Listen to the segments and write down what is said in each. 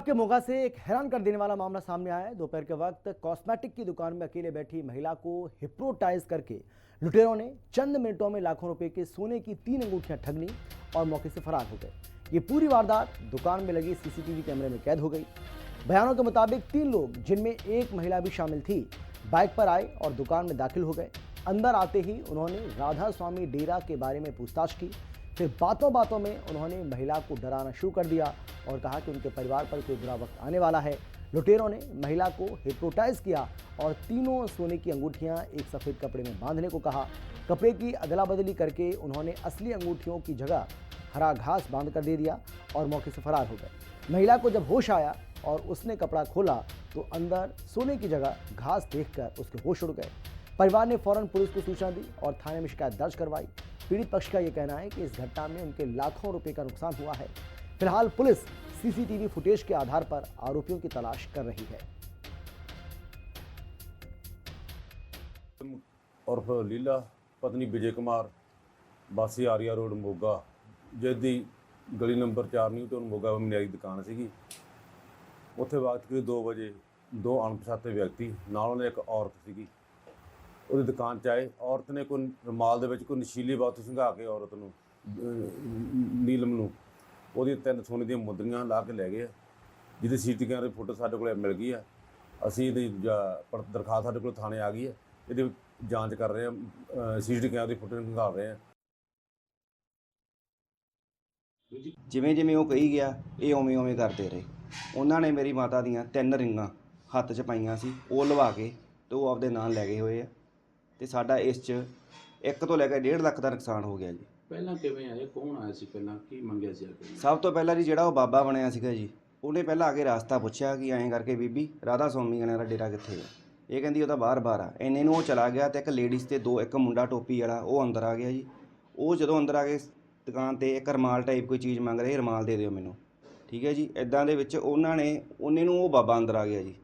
के मोगा से एक हैरान कर देने वाला मामला सामने आया है। दोपहर के वक्त कॉस्मेटिक की दुकान में अकेले बैठी महिला को हिप्नोटाइज करके लुटेरों ने चंद मिनटों में लाखों रुपए के सोने की 3 अंगूठियां ठग ली और मौके से फरार हो गए। ये पूरी वारदात दुकान में लगी सीसीटीवी कैमरे में कैद हो गई। बयानों के मुताबिक 3 लोग, जिनमें एक महिला भी शामिल थी, बाइक पर आए और दुकान में दाखिल हो गए। अंदर आते ही उन्होंने राधा स्वामी डेरा के बारे में पूछताछ की। फिर बातों बातों में उन्होंने महिला को डराना शुरू कर दिया और कहा कि उनके परिवार पर कोई बुरा वक्त आने वाला है। लुटेरों ने महिला को हिप्नोटाइज किया और तीनों सोने की अंगूठियां एक सफ़ेद कपड़े में बांधने को कहा। कपड़े की अदला बदली करके उन्होंने असली अंगूठियों की जगह हरा घास बांध कर दे दिया और मौके से फरार हो गए। महिला को जब होश आया और उसने कपड़ा खोला तो अंदर सोने की जगह घास देखकर उसके होश उड़ गए। परिवार ने फौरन पुलिस को सूचना दी और थाने में शिकायत दर्ज करवाई। पीड़ित पक्ष का यह कहना है कि इस घटना में उनके लाखों रुपए का नुकसान हुआ है। फिलहाल पुलिस सीसीटीवी फुटेज के आधार पर आरोपियों की तलाश कर रही है। उर्फ लीला पत्नी विजय कुमार वासी आरिया रोड मोगा, जिसकी गली नंबर 4 न्यूटन मोगा मनियारी दुकान सी। उत्थे वक्त करीब 2 बजे 2 अणपछाते व्यक्ति नाल उन्हें एक औरत सी ਉਹਦੀ दुकान 'ਚ आए। औरत ने कोई रुमाल ਦੇ कोई नशीली बात संघा के औरत ਨੂੰ नीलम ਨੂੰ ਉਹਦੀ 3 सोने ਦੀਆਂ ਮੁੰਦਰੀਆਂ ਲਾ ਕੇ ਲੈ ਗਏ, ਜਿਹਦੀ ਸੀਟੀ ਕੈਮਰੇ ਦੀ ਫੋਟੋ ਸਾਡੇ ਕੋਲ ਮਿਲ ਗਈ ਹੈ। ਅਸੀਂ ਇਹਦੀ ਦਰਖਾਸਤ ਸਾਡੇ ਕੋਲ ਥਾਣੇ ਆ ਗਈ ਹੈ। ਇਹਦੀ ਜਾਂਚ ਕਰ ਰਹੇ ਹਾਂ, ਸੀਟੀ ਕੈਮਰੇ ਦੀ ਫੋਟੋ ਨਿਕਾਲ ਰਹੇ ਹਾਂ। ਜਿਵੇਂ ਜਿਵੇਂ ਉਹ ਕਹੀ ਗਿਆ ਇਹ ਉਵੇਂ ਉਵੇਂ ਕਰਦੇ ਰਹੇ। ਉਹਨਾਂ ਨੇ ਮੇਰੀ ਮਾਤਾ ਦੀਆਂ 3 ਰਿੰਗਾਂ ਹੱਥ 'ਚ ਪਾਈਆਂ ਸੀ, ਉਹ ਲਵਾ ਕੇ ਤੇ ਉਹ ਆਪਦੇ ਨਾਲ ਲੈ ਗਏ ਹੋਏ ਆ ਤੇ ਸਾਡਾ ਇਸ 'ਚ 1 ਤੋਂ ਲੈ ਕੇ 1.5 ਲੱਖ ਦਾ ਨੁਕਸਾਨ ਹੋ ਗਿਆ ਜੀ। ਪਹਿਲਾਂ ਕਿਵੇਂ ਆਏ, ਕੌਣ ਆਇਆ ਸੀ, ਪਹਿਲਾਂ ਕੀ ਮੰਗਿਆ ਸੀ? ਸਭ ਤੋਂ ਪਹਿਲਾਂ ਜੀ ਜਿਹੜਾ ਉਹ ਬਾਬਾ ਬਣਿਆ ਸੀਗਾ ਜੀ, ਉਹਨੇ ਪਹਿਲਾਂ ਆ ਕੇ ਰਾਸਤਾ ਪੁੱਛਿਆ ਕਿ ਐਂ ਕਰਕੇ ਬੀਬੀ ਰਾਧਾ ਸਵਾਮੀ ਵਾਲਿਆਂ ਦਾ ਡੇਰਾ ਕਿੱਥੇ ਆ। ਇਹ ਕਹਿੰਦੀ ਉਹ ਤਾਂ ਬਾਹਰ ਆ। ਇੰਨੇ ਨੂੰ ਉਹ ਚਲਾ ਗਿਆ ਤੇ ਇੱਕ ਲੇਡੀਜ਼ ਤੇ ਇੱਕ ਮੁੰਡਾ ਟੋਪੀ ਵਾਲਾ ਉਹ ਅੰਦਰ ਆ ਗਿਆ ਜੀ। ਉਹ ਜਦੋਂ ਅੰਦਰ ਆ ਕੇ ਦੁਕਾਨ ਤੇ ਇੱਕ ਰਮਾਲ ਟਾਈਪ ਕੋਈ ਚੀਜ਼ ਮੰਗ ਰਹੇ, ਰਮਾਲ ਦੇ ਦਿਓ ਮੈਨੂੰ, ਠੀਕ ਹੈ ਜੀ। ਇੱਦਾਂ ਦੇ ਵਿੱਚ ਉਹਨੇ ਨੂੰ ਉਹ ਬਾਬਾ ਅੰਦਰ ਆ ਗਿਆ ਜੀ।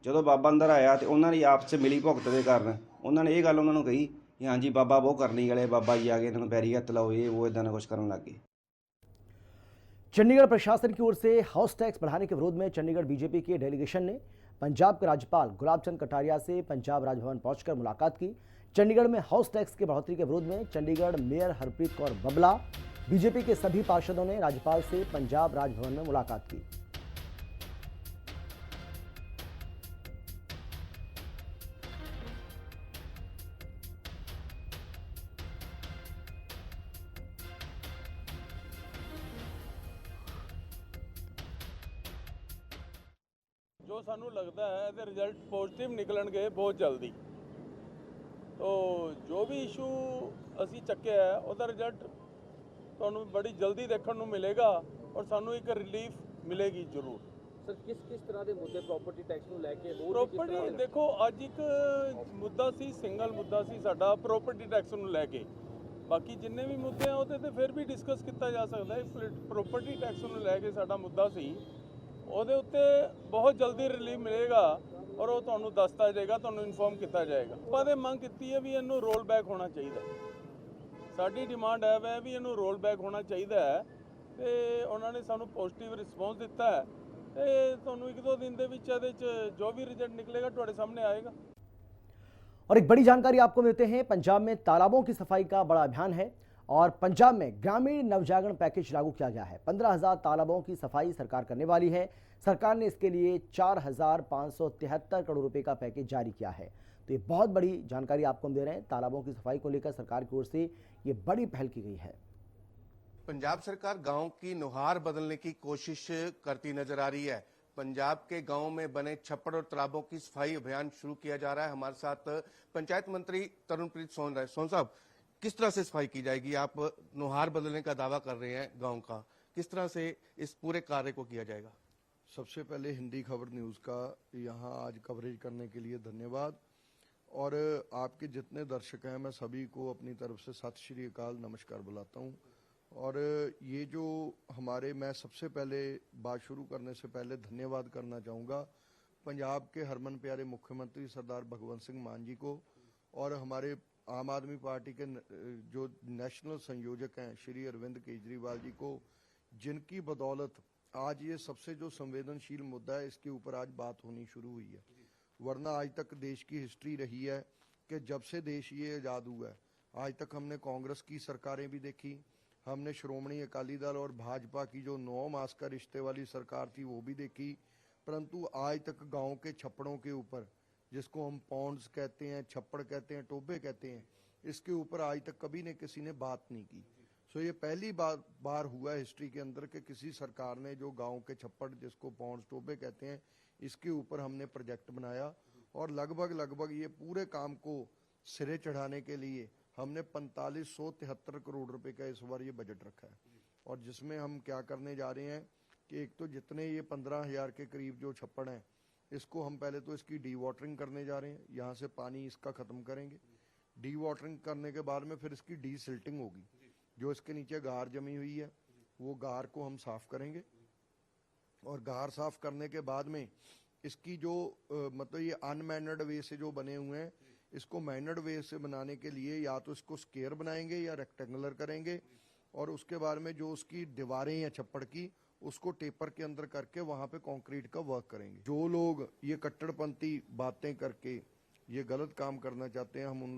ਜਦੋਂ ਬਾਬਾ ਅੰਦਰ ਆਇਆ ਤੇ ਉਹਨਾਂ ਦੀ ਆਪਸ 'ਚ ਮਿਲੀ ਭੁਗਤ ਦੇ ਕਾਰਨ ਉਹਨਾਂ ਨੇ ਇਹ ਗੱਲ ਉਹਨਾਂ ਨੂੰ ਕਹੀ कि हाँ जी बाबा वो करने वाले, बाबा जी आगे इन्होंने पैरी हथ लाओ, ये वो इदा कुछ करने लग गए। चंडीगढ़ प्रशासन की ओर से हाउस टैक्स बढ़ाने के विरोध में चंडीगढ़ बीजेपी के डेलीगेशन ने पंजाब के राज्यपाल गुलाब चंद कटारिया से पंजाब राजभवन पहुंचकर मुलाकात की। चंडीगढ़ में हाउस टैक्स की बढ़ोतरी के विरोध में चंडीगढ़ मेयर हरप्रीत कौर बबला, बीजेपी के सभी पार्षदों ने राज्यपाल से पंजाब राजभवन में मुलाकात की। जो सानू लगता है ਇਹਦੇ ਰਿਜ਼ਲਟ ਪੋਜ਼ਿਟਿਵ ਨਿਕਲਣਗੇ ਬਹੁਤ ਜਲਦੀ। तो जो भी इशू ਅਸੀਂ ਚੱਕਿਆ ਹੈ ਉਹਦਾ ਰਿਜ਼ਲਟ ਤੁਹਾਨੂੰ ਬੜੀ ਜਲਦੀ ਦੇਖਣ ਨੂੰ ਮਿਲੇਗਾ और ਸਾਨੂੰ ਇੱਕ ਰਿਲੀਫ ਮਿਲੇਗੀ ਜ਼ਰੂਰ। सर किस तरह के मुद्दे प्रॉपर्टी टैक्स ਨੂੰ ਲੈ ਕੇ प्रॉपर्टी देखो ਅੱਜ ਇੱਕ ਮੁੱਦਾ ਸੀ, ਸਿੰਗਲ ਮੁੱਦਾ ਸੀ ਸਾਡਾ प्रॉपर्टी टैक्स ਨੂੰ ਲੈ ਕੇ। ਬਾਕੀ ਜਿੰਨੇ ਵੀ ਮੁੱਦੇ ਆ ਉਹਦੇ ਤੇ ਫਿਰ ਵੀ ਡਿਸਕਸ ਕੀਤਾ ਜਾ ਸਕਦਾ ਹੈ। प्रॉपर्टी टैक्स ਨੂੰ ਲੈ ਕੇ ਸਾਡਾ ਮੁੱਦਾ ਸੀ, ਉਹਦੇ ਉੱਤੇ ਬਹੁਤ ਜਲਦੀ ਰਿਲੀਫ ਮਿਲੇਗਾ ਔਰ ਉਹ ਤੁਹਾਨੂੰ ਦੱਸਤਾ ਜਾਏਗਾ, ਤੁਹਾਨੂੰ ਇਨਫੋਰਮ ਕੀਤਾ ਜਾਏਗਾ। ਆਪਾਂ ਦੇ ਮੰਗ ਕੀਤੀ ਹੈ ਵੀ ਇਹਨੂੰ ਰੋਲ ਬੈਕ ਹੋਣਾ ਚਾਹੀਦਾ। ਸਾਡੀ ਡਿਮਾਂਡ ਹੈ ਵੀ ਇਹਨੂੰ ਰੋਲ ਬੈਕ ਹੋਣਾ ਚਾਹੀਦਾ ਹੈ ਤੇ ਉਹਨਾਂ ਨੇ ਸਾਨੂੰ ਪੋਜ਼ਿਟਿਵ ਰਿਸਪੌਂਸ ਦਿੱਤਾ ਹੈ ਤੇ ਤੁਹਾਨੂੰ 1-2 दिन ਦੇ ਵਿੱਚ ਇਹਦੇ 'ਚ ਜੋ ਵੀ ਰਿਜ਼ਲਟ ਨਿਕਲੇਗਾ ਤੁਹਾਡੇ ਸਾਹਮਣੇ आएगा। और एक बड़ी जानकारी आपको देते हैं, पंजाब में तालाबों की सफाई का बड़ा अभियान है और पंजाब में ग्रामीण नवजागरण पैकेज लागू किया गया है। 15,000 तालाबों की सफाई सरकार करने वाली है। सरकार ने इसके लिए 4,573 करोड़ रुपए का पैकेज जारी किया है। तो ये बहुत बड़ी जानकारी आपको हम दे रहे हैं। तालाबों की सफाई को लेकर सरकार की ओर से ये बड़ी पहल की गई है। पंजाब सरकार गांव की नुहार बदलने की कोशिश करती नजर आ रही है। पंजाब के गांवों में बने छप्पड़ और तालाबों की सफाई अभियान शुरू किया जा रहा है। हमारे साथ पंचायत मंत्री तरुणप्रीत सोन रहे। सोन साहब, किस तरह से सफाई की जाएगी? आप नुहार बदलने का दावा कर रहे हैं गांव का, किस तरह से इस पूरे कार्य को किया जाएगा? सबसे पहले हिंदी खबर न्यूज़ का यहाँ आज कवरेज करने के लिए धन्यवाद और आपके जितने दर्शक हैं मैं सभी को अपनी तरफ से सत श्री अकाल नमस्कार बुलाता हूँ। और ये जो मैं सबसे पहले बात शुरू करने से पहले धन्यवाद करना चाहूँगा पंजाब के हरमन प्यारे मुख्यमंत्री सरदार भगवंत सिंह मान जी को और हमारे आम आदमी पार्टी के जो नेशनल संयोजक हैं श्री अरविंद केजरीवाल जी को, जिनकी बदौलत आज ये सबसे जो संवेदनशील मुद्दा है इसके ऊपर आज बात होनी शुरू हुई है, वरना आज तक देश की हिस्ट्री रही है कि जब से देश ये आज़ाद हुआ है आज तक हमने कांग्रेस की सरकारें भी देखी, हमने श्रोमणी अकाली दल और भाजपा की जो 9 मास का रिश्ते वाली सरकार थी वो भी देखी, परंतु आज तक गांव के छप्पड़ों के ऊपर, जिसको हम पॉन्ड्स कहते हैं, छप्पड़ कहते हैं, टोबे कहते हैं, इसके ऊपर आज तक कभी ने किसी ने बात नहीं की। सो ये पहली बार हुआ है हिस्ट्री के अंदर कि किसी सरकार ने जो गांव के छप्पड़, जिसको पॉन्ड्स टोबे कहते हैं, इसके ऊपर हमने प्रोजेक्ट बनाया और लगभग ये पूरे काम को सिरे चढ़ाने के लिए हमने 4573 करोड़ रुपए का इस बार ये बजट रखा है। और जिसमें हम क्या करने जा रहे हैं कि एक तो जितने ये 15,000 के करीब जो छप्पड़ हैं, इसको हम पहले तो इसकी डी वाटरिंग करने जा रहे हैं, यहाँ से पानी इसका ख़त्म करेंगे। डी वाटरिंग करने के बाद में फिर इसकी डी सिल्टिंग होगी, जो इसके नीचे गार जमी हुई है वो गार को हम साफ़ करेंगे और गार साफ़ करने के बाद में इसकी जो मतलब ये अनमैनर्ड वे से जो बने हुए हैं, इसको मैनर्ड वे से बनाने के लिए या तो इसको स्क्वायर बनाएंगे या रेक्टेंगुलर करेंगे और उसके बाद में जो उसकी दीवारें हैं छप्पड़ की, उसको टेपर के अंदर करके वहाँ पे कंक्रीट का वर्क करेंगे। जो लोग ये कट्टरपंथी बातें करके ये गलत काम करना चाहते हैं, हम उन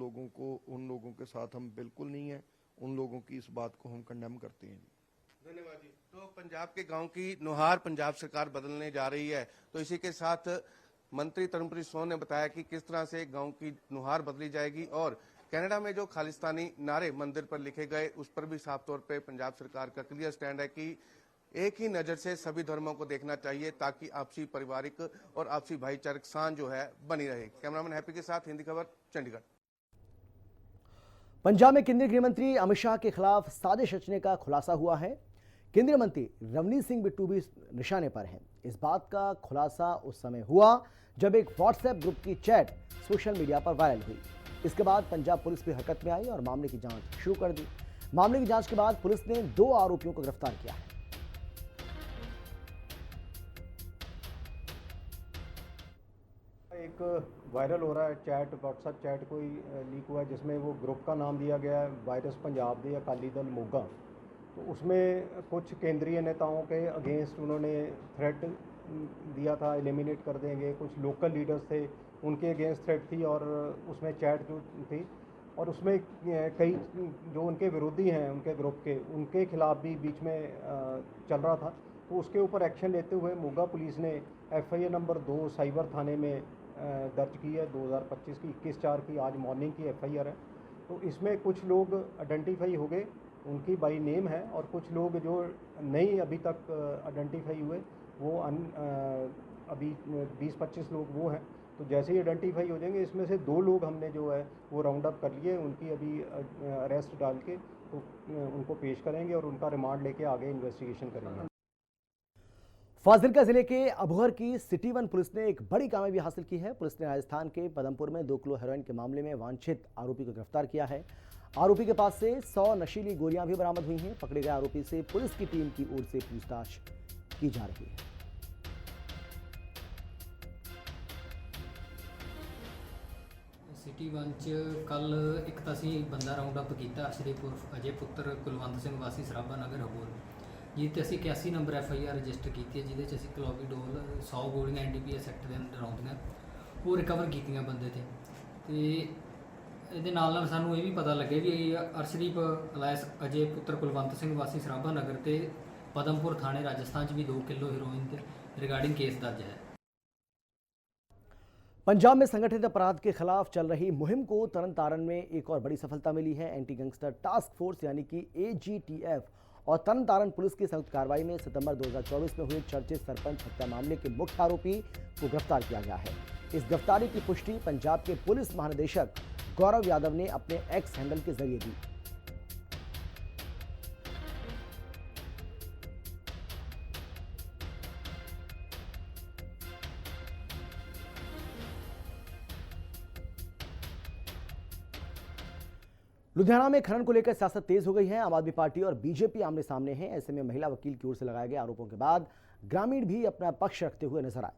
लोगों के साथ हम बिल्कुल नहीं हैं, उन लोगों की इस बात को हम कंडेम करते हैं। धन्यवाद जी। तो पंजाब के गांव की नुहार पंजाब सरकार बदलने जा रही है, तो इसी के साथ मंत्री तरुणप्रीत सोन ने बताया कि किस तरह से गांव की नुहार बदली जाएगी और कनाडा में जो खालिस्तानी नारे मंदिर पर लिखे गए उस पर भी साफ तौर पे पंजाब सरकार का क्लियर स्टैंड है कि एक ही नजर से सभी धर्मों को देखना चाहिए ताकि आपसी पारिवारिक और आपसी भाईचारक सांझ जो है बनी रहे। कैमरामैन हैप्पी के साथ हिंदी खबर, चंडीगढ़। पंजाब में केंद्रीय गृह मंत्री अमित शाह के खिलाफ साजिश रचने का खुलासा हुआ है। केंद्रीय मंत्री रवनीत सिंह बिट्टू भी निशाने पर हैं। इस बात का खुलासा उस समय हुआ जब एक व्हाट्सएप ग्रुप की चैट सोशल मीडिया पर वायरल हुई। इसके बाद पंजाब पुलिस भी हरकत में आई और मामले की जांच शुरू कर दी। मामले की जांच के बाद पुलिस ने 2 आरोपियों को गिरफ्तार किया है। एक वायरल हो रहा है चैट, व्हाट्सएप चैट कोई लीक हुआ है जिसमें वो ग्रुप का नाम दिया गया है वायरस पंजाब दे अकाली दल मोगा। तो उसमें कुछ केंद्रीय नेताओं के अगेंस्ट उन्होंने थ्रेट दिया था, एलिमिनेट कर देंगे। कुछ लोकल लीडर्स थे, उनके अगेंस्ट थ्रेट थी और उसमें चैट जो थी और उसमें कई जो उनके विरोधी हैं उनके ग्रुप के, उनके खिलाफ भी बीच में चल रहा था। तो उसके ऊपर एक्शन लेते हुए मोगा पुलिस ने FIR नंबर 2 साइबर थाने में दर्ज की है। 2025 की 21/4 की आज मॉर्निंग की FIR है। तो इसमें कुछ लोग आइडेंटिफाई हो गए, उनकी बाई नेम है, और कुछ लोग जो नहीं अभी तक आइडेंटिफाई हुए वो अभी 20-25 लोग वो हैं। तो जैसे ही आइडेंटिफाई हो जाएंगे, इसमें से 2 लोग हमने जो है वो राउंड अप कर लिए, उनकी अभी अरेस्ट डाल के तो उनको पेश करेंगे और उनका रिमांड लेके आगे इन्वेस्टिगेशन करेंगे। फाजिलका जिले के अबोहर की सिटी 1 पुलिस ने एक बड़ी कामयाबी हासिल की है। पुलिस ने राजस्थान के पदमपुर में 2 किलो हेरोइन के मामले में वांछित आरोपी को गिरफ्तार किया है। आरोपी के पास से 100 नशीली गोलियां भी बरामद हुई हैं। पकड़े गए आरोपी से पुलिस की टीम की ओर से पूछताछ की जा रही है। सिटी 1 च कल एक तो असीं बंदा राउंड अप किया अशरीपुर अजय पुत्र कुलवंत सिंह वासी सराभा नगर अबोहर, जिते असीं 81 नंबर FIR रजिस्टर की है, जिहदे च असीं क्लोवीडोल 100 गोलियां NDPS एक्ट के अंदर आउंदियां वो रिकवर कीतियां बंदे ते ਇਹਦੇ ਨਾਲ ਸਾਨੂੰ ਇਹ ਵੀ ਪਤਾ ਲੱਗੇ ਵੀ ਅਰਸ਼ਦੀਪ ਅਲਾਇਸ ਅਜੇ ਪੁੱਤਰ ਕੁਲਵੰਤ ਸਿੰਘ ਵਾਸੀ ਸਰਾਭਾ ਨਗਰ ਤੇ पदमपुर थाने राजस्थान भी 2 किलो हेरोइन के रिगार्डिंग केस दर्ज है। पंजाब में संगठित अपराध के खिलाफ चल रही मुहिम को तरनतारन में एक और बड़ी सफलता मिली है। एंटी गैंगस्टर टास्क फोर्स यानी कि AGTF और तरनतारन पुलिस की संयुक्त कार्रवाई में सितंबर 2024 में हुए चर्चित सरपंच हत्या मामले के मुख्य आरोपी को गिरफ्तार किया गया है। इस गिरफ्तारी की पुष्टि पंजाब के पुलिस महानिदेशक गौरव यादव ने अपने एक्स हैंडल के जरिए दी। लुधियाना में खनन को लेकर सियासत तेज हो गई है। आम आदमी पार्टी और बीजेपी आमने सामने हैं। ऐसे में महिला वकील की ओर से लगाए गए आरोपों के बाद ग्रामीण भी अपना पक्ष रखते हुए नजर आए।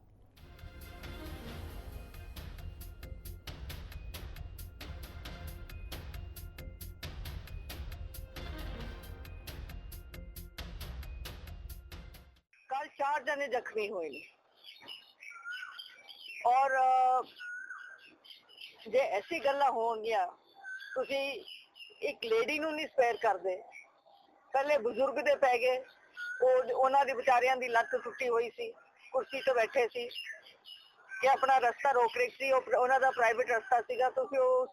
कल ਜ਼ਖਮੀ ਹੋਏ ਨੇ। ਔਰ ਜੇ ਐਸੀ ਗੱਲਾਂ ਹੋਣਗੀਆਂ, ਤੁਸੀਂ ਇੱਕ ਲੇਡੀ ਨੂੰ ਨਹੀਂ ਸਪੇਅਰ ਕਰਦੇ, ਪਹਿਲੇ ਬਜ਼ੁਰਗ ਦੇ ਪੈ ਗਏ। ਉਹਨਾਂ ਦੀ ਵਿਚਾਰਿਆਂ ਦੀ ਲੱਤ ਟੁੱਟੀ ਹੋਈ ਸੀ, ਕੁਰਸੀ ਤੇ ਬੈਠੇ ਸੀ ਕਿ ਆਪਣਾ ਰਸਤਾ ਰੋਕ ਰਹੀ ਸੀ, ਉਹਨਾਂ ਦਾ ਪ੍ਰਾਈਵੇਟ ਰਸਤਾ ਸੀਗਾ। ਤੁਸੀਂ ਉਹ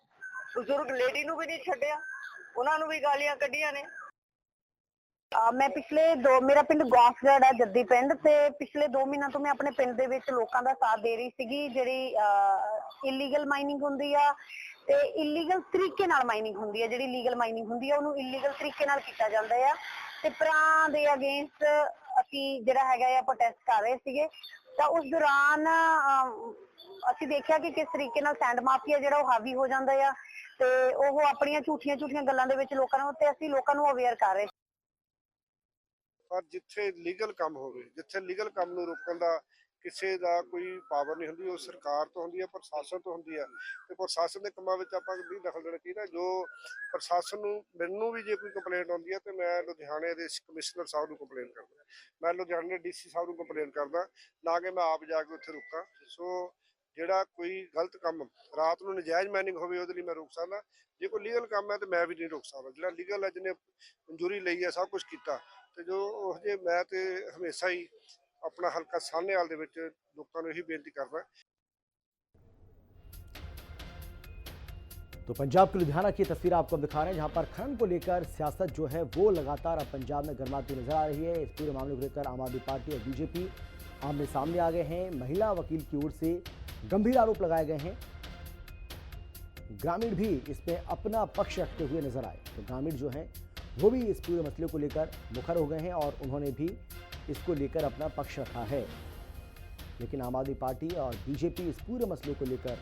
ਬਜ਼ੁਰਗ ਲੇਡੀ ਨੂੰ ਵੀ ਨਹੀਂ ਛੱਡਿਆ, ਉਹਨਾਂ ਨੂੰ ਵੀ ਗਾਲੀਆਂ ਕੱਢੀਆਂ ਨੇ। ਮੈਂ ਮੇਰਾ ਪਿੰਡ ਗੌਂਸਗੜ੍ਹ ਹੈ, ਜੱਦੀ ਪਿੰਡ, ਤੇ ਪਿਛਲੇ 2 ਮਹੀਨਿਆਂ ਤੋਂ ਮੈਂ ਆਪਣੇ ਪਿੰਡ ਦੇ ਵਿੱਚ ਲੋਕਾਂ ਦਾ ਸਾਥ ਦੇ ਰਹੀ ਸੀਗੀ। ਜਿਹੜੀ ਇਲੀਗਲ ਮਾਈਨਿੰਗ ਹੁੰਦੀ ਆ ਤੇ ਇਲੀਗਲ ਤਰੀਕੇ ਨਾਲ ਮਾਈਨਿੰਗ ਹੁੰਦੀ ਹੈ, ਜਿਹੜੀ ਲੀਗਲ ਮਾਈਨਿੰਗ ਹੁੰਦੀ ਹੈ ਉਹਨੂੰ ਇਲੀਗਲ ਤਰੀਕੇ ਨਾਲ ਕੀਤਾ ਜਾਂਦਾ ਆ। ਟਿੱਪਰਾਂ ਦੇ ਅਗੇਂਸਟ ਅਸੀਂ ਜਿਹੜਾ ਹੈਗਾ ਆ ਪ੍ਰੋਟੈਸਟ ਕਰ ਰਹੇ ਸੀਗੇ। ਤਾਂ ਉਸ ਦੌਰਾਨ ਅਸੀਂ ਦੇਖਿਆ ਕਿ ਕਿਸ ਤਰੀਕੇ ਨਾਲ ਸੈਂਡ ਮਾਫੀਆ ਜਿਹੜਾ ਉਹ ਹਾਵੀ ਹੋ ਜਾਂਦਾ ਆ ਤੇ ਉਹ ਆਪਣੀਆਂ ਝੂਠੀਆਂ ਗੱਲਾਂ ਦੇ ਵਿੱਚ ਲੋਕਾਂ ਨੂੰ, ਤੇ ਅਸੀਂ ਲੋਕਾਂ ਨੂੰ ਅਵੇਅਰ ਕਰ ਰਹੇ। ਪਰ ਜਿੱਥੇ ਲੀਗਲ ਕੰਮ ਹੋਵੇ, ਜਿੱਥੇ ਲੀਗਲ ਕੰਮ ਨੂੰ ਰੋਕਣ ਦਾ ਕਿਸੇ ਦਾ ਕੋਈ ਪਾਵਰ ਨਹੀਂ ਹੁੰਦੀ, ਉਹ ਸਰਕਾਰ ਤੋਂ ਹੁੰਦੀ ਹੈ, ਪ੍ਰਸ਼ਾਸਨ ਤੋਂ ਹੁੰਦੀ ਹੈ। ਤੇ ਪ੍ਰਸ਼ਾਸਨ ਦੇ ਕੰਮਾਂ ਵਿੱਚ ਆਪਾਂ ਨਹੀਂ ਦਖਲ ਦੇਣਾ ਚਾਹੀਦਾ। ਜੋ ਪ੍ਰਸ਼ਾਸਨ ਨੂੰ, ਮੈਨੂੰ ਵੀ ਜੇ ਕੋਈ ਕੰਪਲੇਂਟ ਆਉਂਦੀ ਹੈ ਤੇ ਮੈਂ ਲੁਧਿਆਣੇ ਦੇ ਕਮਿਸ਼ਨਰ ਸਾਹਿਬ ਨੂੰ ਕੰਪਲੇਂਟ ਕਰਦਾ, ਮੈਂ ਲੁਧਿਆਣੇ ਦੇ DC ਸਾਹਿਬ ਨੂੰ ਕੰਪਲੇਂਟ ਕਰਦਾ, ਨਾ ਕਿ ਮੈਂ ਆਪ ਜਾ ਕੇ ਉੱਥੇ ਰੁਕਾਂ। ਸੋ ਜਿਹੜਾ ਕੋਈ ਗਲਤ ਕੰਮ ਰਾਤ ਨੂੰ ਨਜਾਇਜ਼ ਮਾਈਨਿੰਗ ਹੋਵੇ ਉਹਦੇ ਲਈ ਮੈਂ ਰੋਕ ਸਕਦਾ। ਜੇ ਕੋਈ ਲੀਗਲ ਕੰਮ ਹੈ ਤੇ ਮੈਂ ਵੀ ਨਹੀਂ ਰੋਕ ਸਕਦਾ। ਜਿਹੜਾ ਲੀਗਲ ਹੈ, ਜਿਹਨੇ ਮਨਜ਼ੂਰੀ ਲਈ ਹੈ, ਸਭ ਕੁਝ ਕੀਤਾ, ਤੇ ਜੋ ਉਹ ਜੇ ਮੈਂ ਤੇ ਹਮੇਸ਼ਾ ਹੀ अपना हल्का साहनेवाल दे विच लोकां नूं यही बेनती करदा। तो पंजाब के लुधियाना की तस्वीर आपको दिखा रहे हैं, जहां पर खनन को लेकर सियासत जो है वो लगातार अब पंजाब में गर्माती नजर आ रही है। इस पूरे मामले को लेकर आम आदमी पार्टी और बीजेपी आमने सामने आ गए हैं। महिला वकील की ओर से गंभीर आरोप लगाए गए हैं। ग्रामीण भी इसमें अपना पक्ष रखते हुए नजर आए। तो ग्रामीण जो हैं वो भी इस पूरे मसले को लेकर मुखर हो गए हैं और उन्होंने भी इसको लेकर अपना पक्ष रखा है। लेकिन आम आदमी पार्टी और बीजेपी इस पूरे मसले को लेकर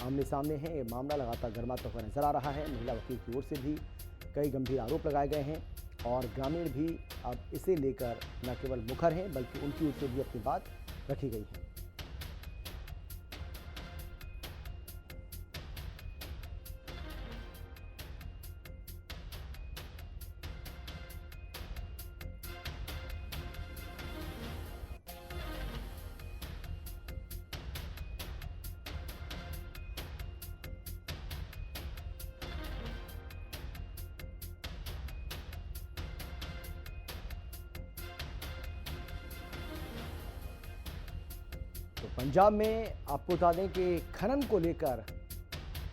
आमने सामने है। ये मामला लगातार गर्माता हुआ नजर आ रहा है। महिला वकील की ओर से भी कई गंभीर आरोप लगाए गए हैं और ग्रामीण भी अब इसे लेकर न केवल मुखर हैं बल्कि उनकी ओर से भी अपनी बात रखी गई है। तो पंजाब में आपको बता दें कि खनन को लेकर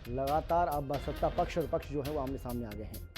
लगातार अब सत्ता पक्ष और पक्ष जो है वो आमने सामने आ गए हैं।